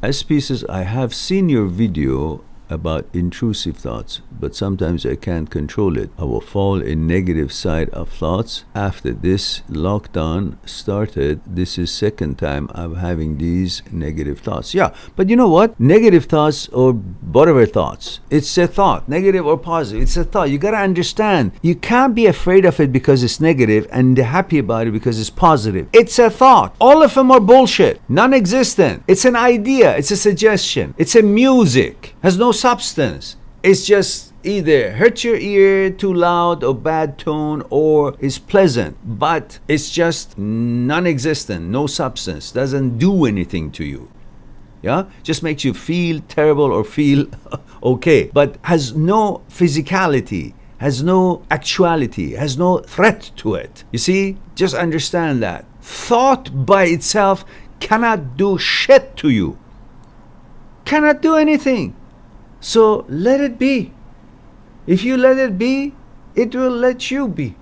SP says, I have seen your video about intrusive thoughts, but sometimes I can't control it. I will fall in negative side of thoughts. After this lockdown started, this is second time I'm having these negative thoughts. Yeah, but you know what? Negative thoughts or whatever thoughts, it's a thought, negative or positive, it's a thought. You gotta understand, you can't be afraid of it because it's negative and happy about it because it's positive. It's a thought. All of them are bullshit, non-existent. It's an idea, it's a suggestion, it's a music, has no substance. It's just either hurt your ear, too loud or bad tone, or is pleasant, but it's just non-existent, no substance, doesn't do anything to you. Yeah, just makes you feel terrible or feel okay, but has no physicality, has no actuality, has no threat to it. You see, just understand that thought by itself cannot do shit to you, cannot do anything. So let it be. If you let it be, it will let you be.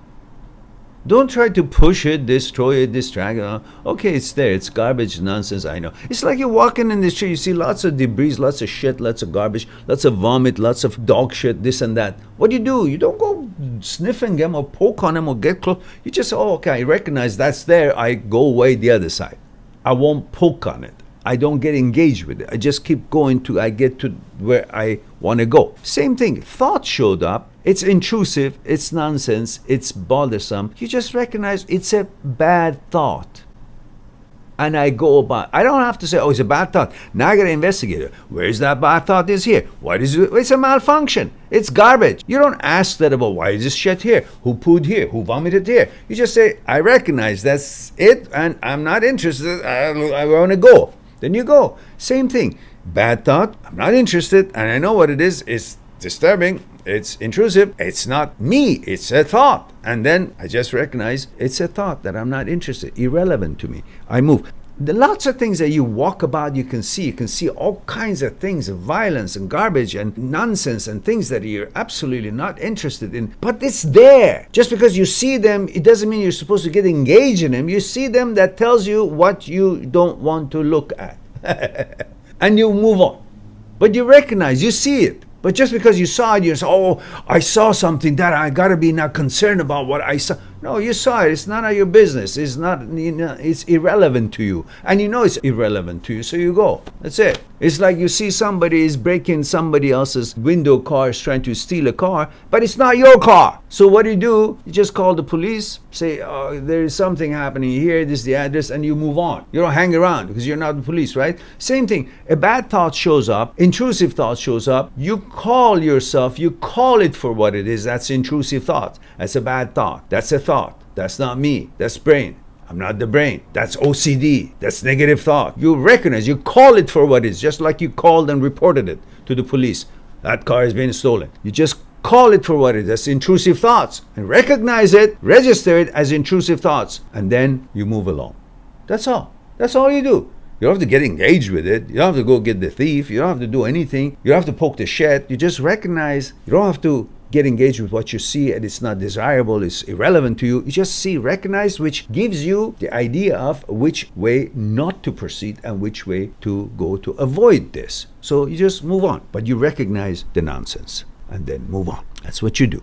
Don't try to push it, destroy it, distract it. Okay, it's there. It's garbage, nonsense, I know. It's like you're walking in the street, you see lots of debris, lots of shit, lots of garbage, lots of vomit, lots of dog shit, this and that. What do? You don't go sniffing them or poke on them or get close. You just, okay, I recognize that's there. I go away the other side. I won't poke on it. I don't get engaged with it. I just keep going till I get to where I want to go. Same thing. Thought showed up. It's intrusive. It's nonsense. It's bothersome. You just recognize it's a bad thought. And I go about. I don't have to say, oh, it's a bad thought. Now I got to investigate it. Where's that bad thought is here? What is it? It's a malfunction. It's garbage. You don't ask that about why is this shit here? Who pooed here? Who vomited here? You just say, I recognize that's it and I'm not interested. I want to go. Then you go. Same thing. Bad thought. I'm not interested. And I know what it is. It's disturbing. It's intrusive. It's not me. It's a thought. And then I just recognize it's a thought that I'm not interested. Irrelevant to me. I move. There are lots of things that you walk about, you can see. You can see all kinds of things of violence and garbage and nonsense and things that you're absolutely not interested in. But it's there. Just because you see them, it doesn't mean you're supposed to get engaged in them. You see them, that tells you what you don't want to look at. And you move on. But you recognize, you see it. But just because you saw it, you say, oh, I saw something that I got to be now concerned about what I saw. No, you saw it. It's none of your business. It's not, it's irrelevant to you. And you know it's irrelevant to you, so you go. That's it. It's like you see somebody is breaking somebody else's window, cars trying to steal a car, but it's not your car. So what do? You just call the police, say, oh, there is something happening here, this is the address, and you move on. You don't hang around because you're not the police, right? Same thing. A bad thought shows up, intrusive thought shows up. You call yourself, you call it for what it is. That's intrusive thought. That's a bad thought. That's a thought. That's not me. That's brain. I'm not the brain. That's OCD. That's negative thought. You recognize, you call it for what it is, just like you called and reported it to the police. That car has been stolen. You just call it for what it is. That's intrusive thoughts. And recognize it, register it as intrusive thoughts, and then you move along. That's all. That's all you do. You don't have to get engaged with it. You don't have to go get the thief. You don't have to do anything. You don't have to poke the shit. You just recognize. You don't have to get engaged with what you see and it's not desirable, it's irrelevant to you. You just see, recognize, which gives you the idea of which way not to proceed and which way to go to avoid this. So you just move on, but you recognize the nonsense and then move on. That's what you do.